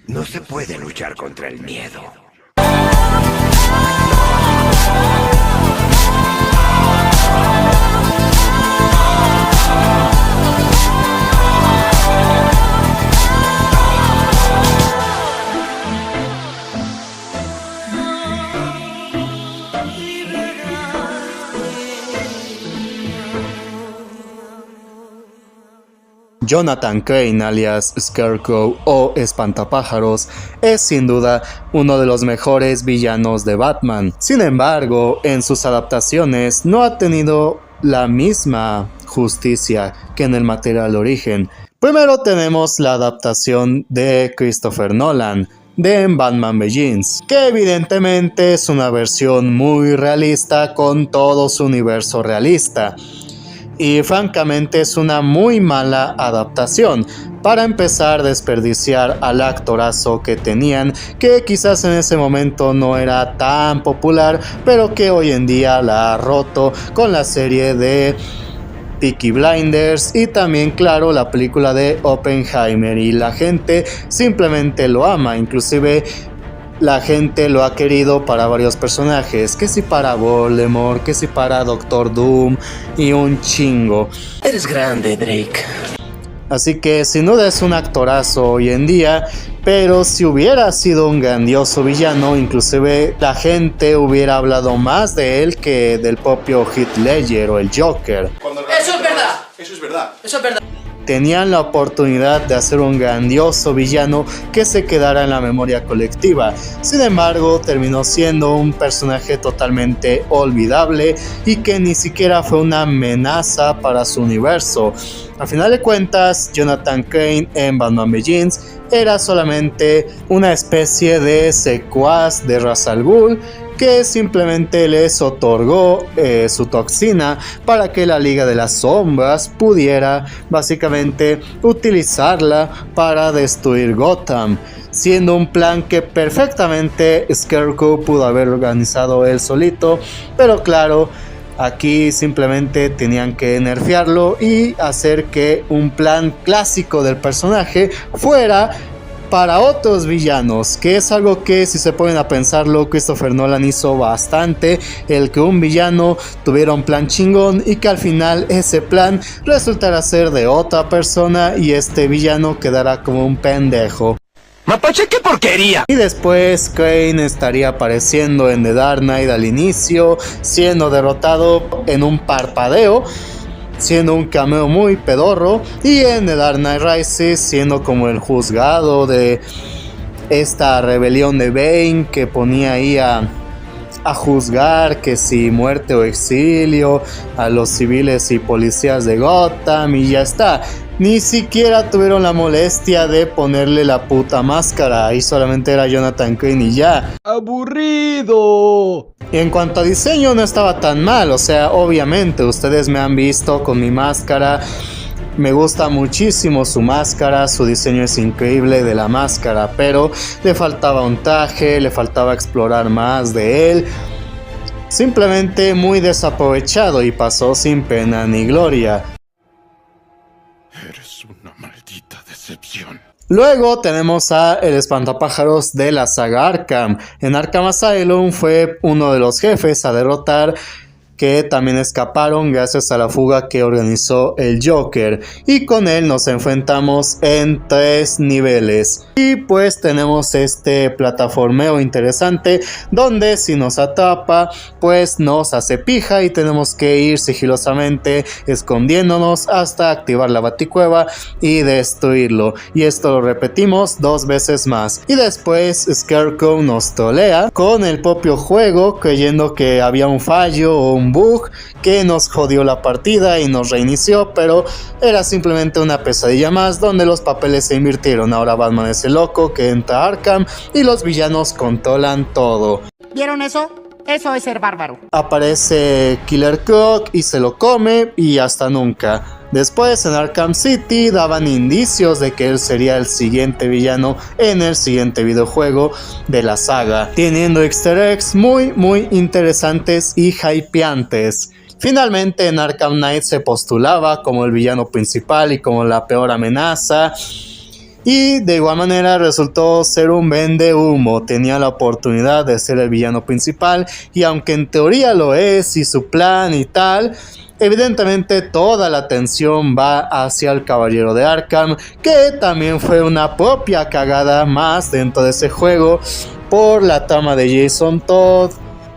No se puede luchar contra el miedo. Jonathan Crane, alias Scarecrow o Espantapájaros, es sin duda uno de los mejores villanos de Batman. Sin embargo, en sus adaptaciones no ha tenido la misma justicia que en el material origen. Primero tenemos la adaptación de Christopher Nolan, de Batman Begins, que evidentemente es una versión muy realista con todo su universo realista. Y francamente es una muy mala adaptación. Para empezar, desperdiciar al actorazo que tenían, que quizás en ese momento no era tan popular, pero que hoy en día la ha roto con la serie de Peaky Blinders y también, claro, la película de Oppenheimer, y la gente simplemente lo ama. Inclusive la gente lo ha querido para varios personajes, que si para Voldemort, que si para Doctor Doom y un chingo. Eres grande, Drake. Así que sin duda es un actorazo hoy en día, pero si hubiera sido un grandioso villano, inclusive la gente hubiera hablado más de él que del propio Heath Ledger o el Joker. Eso es verdad. Eso es verdad. Eso es verdad. Tenían la oportunidad de hacer un grandioso villano que se quedara en la memoria colectiva. Sin embargo, terminó siendo un personaje totalmente olvidable y que ni siquiera fue una amenaza para su universo. A final de cuentas, Jonathan Crane en Batman Begins era solamente una especie de secuaz de Ra's al Ghul, que simplemente les otorgó su toxina para que la Liga de las Sombras pudiera básicamente utilizarla para destruir Gotham, siendo un plan que perfectamente Scarecrow pudo haber organizado él solito, pero claro, aquí simplemente tenían que nerfearlo y hacer que un plan clásico del personaje fuera para otros villanos, que es algo que, si se ponen a pensarlo, Christopher Nolan hizo bastante, el que un villano tuviera un plan chingón y que al final ese plan resultara ser de otra persona y este villano quedara como un pendejo. ¡Mapache, qué porquería! Y después Crane estaría apareciendo en The Dark Knight al inicio, siendo derrotado en un parpadeo, siendo un cameo muy pedorro, y en The Dark Knight Rises siendo como el juzgado de esta rebelión de Bane que ponía ahí a juzgar que si muerte o exilio a los civiles y policías de Gotham, y ya está. Ni siquiera tuvieron la molestia de ponerle la puta máscara, ahí solamente era Jonathan Crane y ya. ¡Aburrido! Y en cuanto a diseño no estaba tan mal, o sea, obviamente ustedes me han visto con mi máscara, me gusta muchísimo su máscara, su diseño es increíble de la máscara, pero le faltaba un traje, le faltaba explorar más de él, simplemente muy desaprovechado y pasó sin pena ni gloria. Eres una maldita decepción. Luego tenemos a el espantapájaros de la saga Arkham. En Arkham Asylum fue uno de los jefes a derrotar, que también escaparon gracias a la fuga que organizó el Joker, y con él nos enfrentamos en 3 niveles. Y pues tenemos este plataformeo interesante donde si nos atrapa pues nos hace pija y tenemos que ir sigilosamente escondiéndonos hasta activar la baticueva y destruirlo, y esto lo repetimos 2 veces más. Y después Scarecrow nos trolea con el propio juego, creyendo que había un fallo o un bug que nos jodió la partida y nos reinició, pero era simplemente una pesadilla más donde los papeles se invirtieron. Ahora Batman es el loco que entra a Arkham y los villanos controlan todo. ¿Vieron eso? Eso es ser bárbaro. Aparece Killer Croc y se lo come y hasta nunca. Después en Arkham City daban indicios de que él sería el siguiente villano en el siguiente videojuego de la saga, teniendo easter eggs muy interesantes y hypeantes. Finalmente en Arkham Knight se postulaba como el villano principal y como la peor amenaza, Y de igual manera resultó ser un vendehumo, tenía la oportunidad de ser el villano principal y aunque en teoría lo es y su plan y tal, evidentemente toda la atención va hacia el Caballero de Arkham, que también fue una propia cagada más dentro de ese juego por la trama de Jason Todd,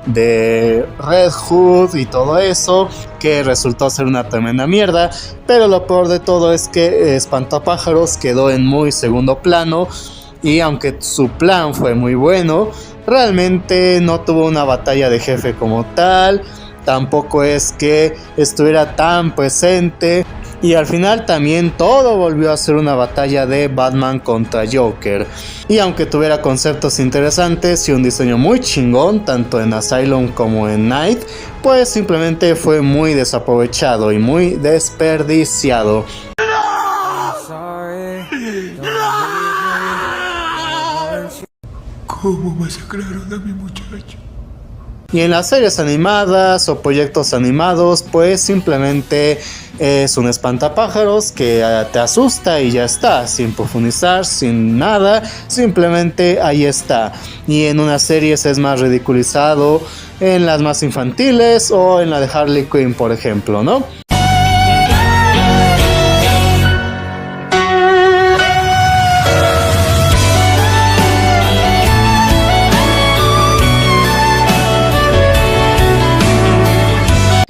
de Red Hood y todo eso, que resultó ser una tremenda mierda. Pero lo peor de todo es que Espantapájaros quedó en muy segundo plano y aunque su plan fue muy bueno, realmente no tuvo una batalla de jefe como tal, tampoco es que estuviera tan presente. Y al final también todo volvió a ser una batalla de Batman contra Joker. Y aunque tuviera conceptos interesantes y un diseño muy chingón, tanto en Asylum como en Night, pues simplemente fue muy desaprovechado y muy desperdiciado. ¿Cómo masacraron a mi muchacho? Y en las series animadas o proyectos animados, pues simplemente es un espantapájaros que te asusta y ya está, sin profundizar, sin nada, simplemente ahí está. Y en unas series es más ridiculizado, en las más infantiles o en la de Harley Quinn, por ejemplo, ¿no?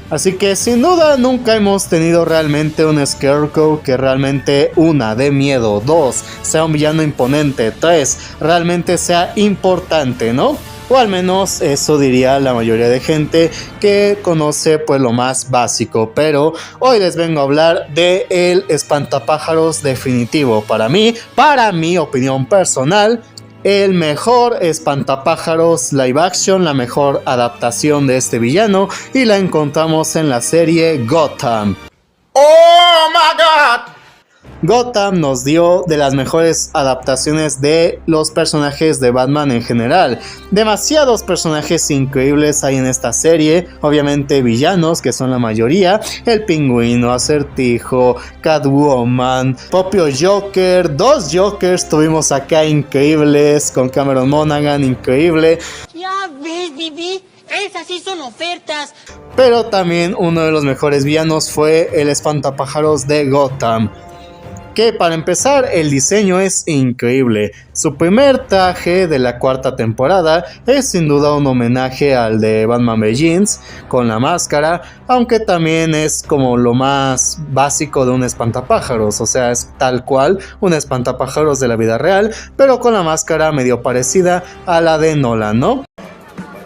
Así que sin duda nunca hemos tenido realmente un Scarecrow que realmente, 1, dé miedo, 2, sea un villano imponente, 3, realmente sea importante, ¿no? O al menos eso diría la mayoría de gente que conoce pues lo más básico. Pero hoy les vengo a hablar de el espantapájaros definitivo. Para mi opinión personal, el mejor espantapájaros live action, la mejor adaptación de este villano, y la encontramos en la serie Gotham. ¡Oh, my God! Gotham nos dio de las mejores adaptaciones de los personajes de Batman en general. Demasiados personajes increíbles hay en esta serie, obviamente villanos que son la mayoría, el Pingüino, Acertijo, Catwoman, propio Joker, 2 Jokers tuvimos acá increíbles, con Cameron Monaghan, increíble. Ya ves, Bibi, esas sí son ofertas. Pero también uno de los mejores villanos fue el espantapájaros de Gotham, que para empezar el diseño es increíble. Su primer traje de la 4ª temporada es sin duda un homenaje al de Batman Begins con la máscara, aunque también es como lo más básico de un espantapájaros, o sea, es tal cual un espantapájaros de la vida real, pero con la máscara medio parecida a la de Nolan, ¿no?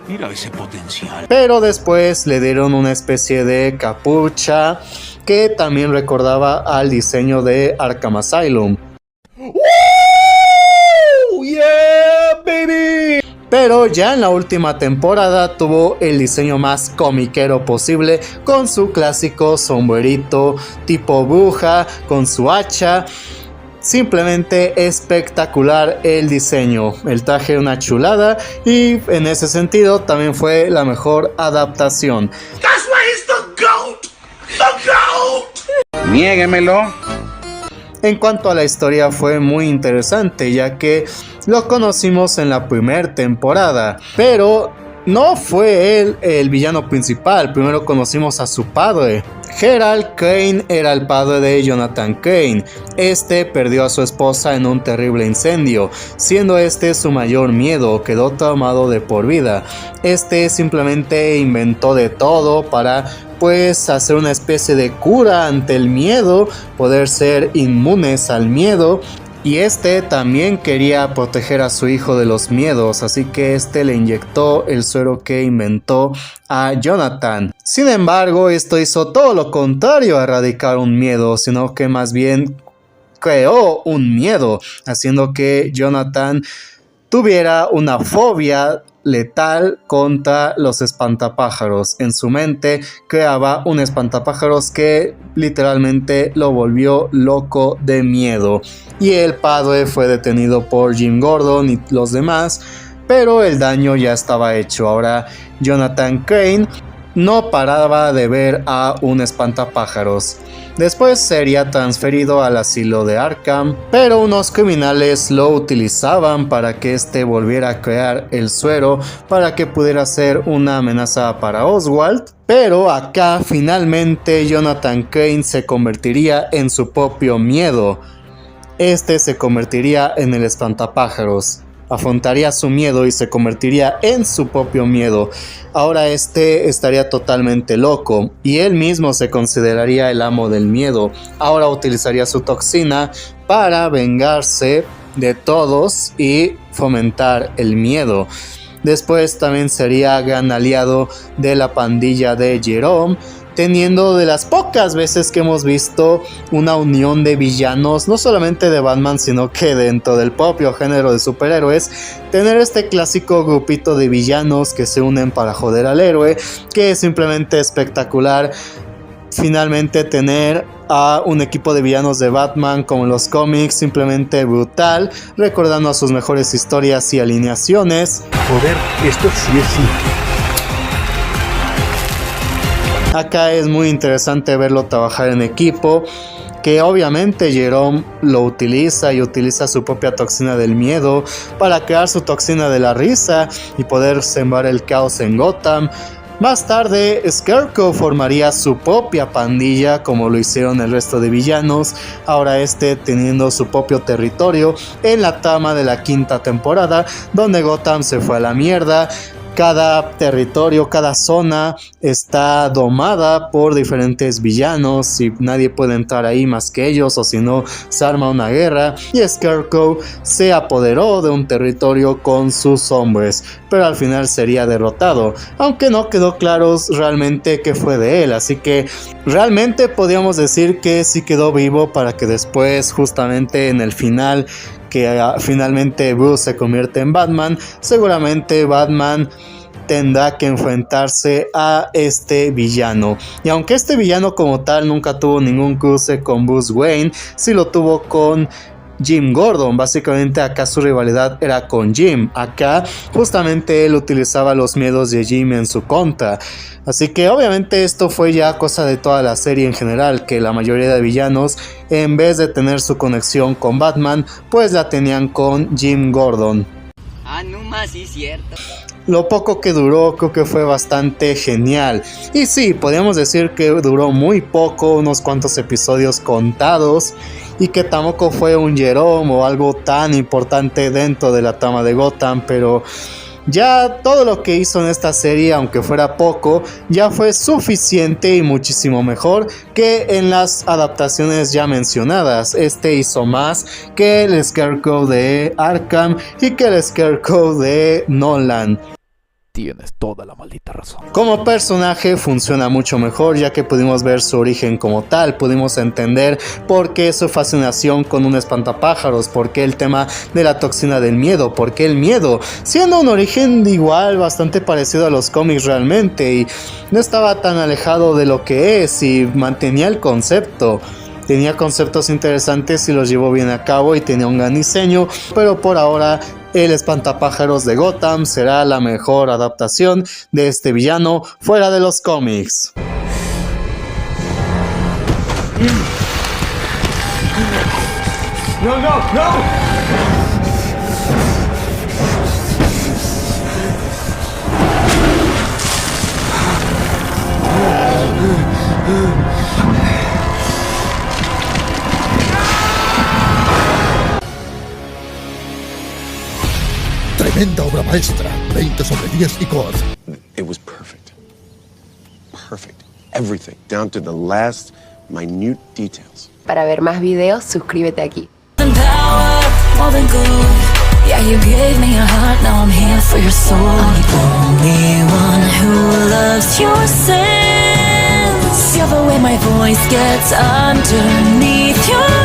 Mira ese potencial. Pero después le dieron una especie de capucha que también recordaba al diseño de Arkham Asylum. ¡Woo! ¡Yeah, baby! Pero ya en la última temporada tuvo el diseño más comiquero posible, con su clásico sombrerito tipo bruja, con su hacha. Simplemente espectacular el diseño, el traje una chulada y en ese sentido también fue la mejor adaptación. That's why he's the GOAT. The GOAT. Niéguemelo. En cuanto a la historia fue muy interesante, ya que lo conocimos en la primera temporada, pero no fue él el villano principal. Primero conocimos a su padre. Gerald Crane era el padre de Jonathan Crane. Este perdió a su esposa en un terrible incendio, siendo este su mayor miedo, quedó traumado de por vida. Este simplemente inventó de todo para pues hacer una especie de cura ante el miedo, poder ser inmunes al miedo. Y este también quería proteger a su hijo de los miedos, así que este le inyectó el suero que inventó a Jonathan. Sin embargo, esto hizo todo lo contrario a erradicar un miedo, sino que más bien creó un miedo, haciendo que Jonathan tuviera una fobia letal contra los espantapájaros. En su mente creaba un espantapájaros que literalmente lo volvió loco de miedo. Y el padre fue detenido por Jim Gordon y los demás, pero el daño ya estaba hecho. Ahora Jonathan Crane no paraba de ver a un espantapájaros. Después sería transferido al asilo de Arkham, pero unos criminales lo utilizaban para que este volviera a crear el suero para que pudiera ser una amenaza para Oswald. Pero acá finalmente Jonathan Crane se convertiría en su propio miedo. Este se convertiría en el espantapájaros. Afrontaría su miedo y se convertiría en su propio miedo. Ahora este estaría totalmente loco y él mismo se consideraría el amo del miedo. Ahora utilizaría su toxina para vengarse de todos y fomentar el miedo. Después también sería gran aliado de la pandilla de Jerome, teniendo de las pocas veces que hemos visto una unión de villanos, no solamente de Batman, sino que dentro del propio género de superhéroes, tener este clásico grupito de villanos que se unen para joder al héroe, que es simplemente espectacular. Finalmente tener a un equipo de villanos de Batman como en los cómics, simplemente brutal, recordando a sus mejores historias y alineaciones. Joder, esto sí es simple. Acá es muy interesante verlo trabajar en equipo, que obviamente Jerome lo utiliza y utiliza su propia toxina del miedo para crear su toxina de la risa y poder sembrar el caos en Gotham. Más tarde, Scarecrow formaría su propia pandilla como lo hicieron el resto de villanos, ahora teniendo su propio territorio en la trama de la quinta temporada, donde Gotham se fue a la mierda. Cada territorio, cada zona está domada por diferentes villanos y nadie puede entrar ahí más que ellos, o si no se arma una guerra, y Scarecrow se apoderó de un territorio con sus hombres, pero al final sería derrotado, aunque no quedó claro realmente qué fue de él, así que realmente podríamos decir que sí quedó vivo para que después, justamente en el final, que finalmente Bruce se convierte en Batman, seguramente Batman tendrá que enfrentarse a este villano. Y aunque este villano como tal nunca tuvo ningún cruce con Bruce Wayne, sí lo tuvo con Jim Gordon. Básicamente acá su rivalidad era con Jim. Acá justamente él utilizaba los miedos de Jim en su contra. Así que obviamente esto fue ya cosa de toda la serie en general, que la mayoría de villanos, en vez de tener su conexión con Batman, pues la tenían con Jim Gordon. Ah, no más, sí, cierto. Lo poco que duró creo que fue bastante genial. Y sí, podríamos decir que duró muy poco, unos cuantos episodios contados, y que tampoco fue un Jerome o algo tan importante dentro de la trama de Gotham, pero ya todo lo que hizo en esta serie, aunque fuera poco, ya fue suficiente y muchísimo mejor que en las adaptaciones ya mencionadas. Hizo más que el Scarecrow de Arkham y que el Scarecrow de Nolan. Tienes toda la maldita razón. Como personaje funciona mucho mejor, ya que pudimos ver su origen como tal, pudimos entender por qué su fascinación con un espantapájaros, por qué el tema de la toxina del miedo, por qué el miedo, siendo un origen igual bastante parecido a los cómics realmente, y no estaba tan alejado de lo que es y mantenía el concepto. Tenía conceptos interesantes y los llevó bien a cabo y tenía un gran diseño, pero por ahora el espantapájaros de Gotham será la mejor adaptación de este villano fuera de los cómics. ¡No, no, no! Tremenda obra maestra, 20 sobre 10 y COD. It was perfect. Perfect. Everything, down to the last minute details. Para ver más videos, suscríbete aquí. Yeah, you gave me your heart, now I'm here for your soul. I'm the only one who loves your sense. You're the way my voice gets underneath your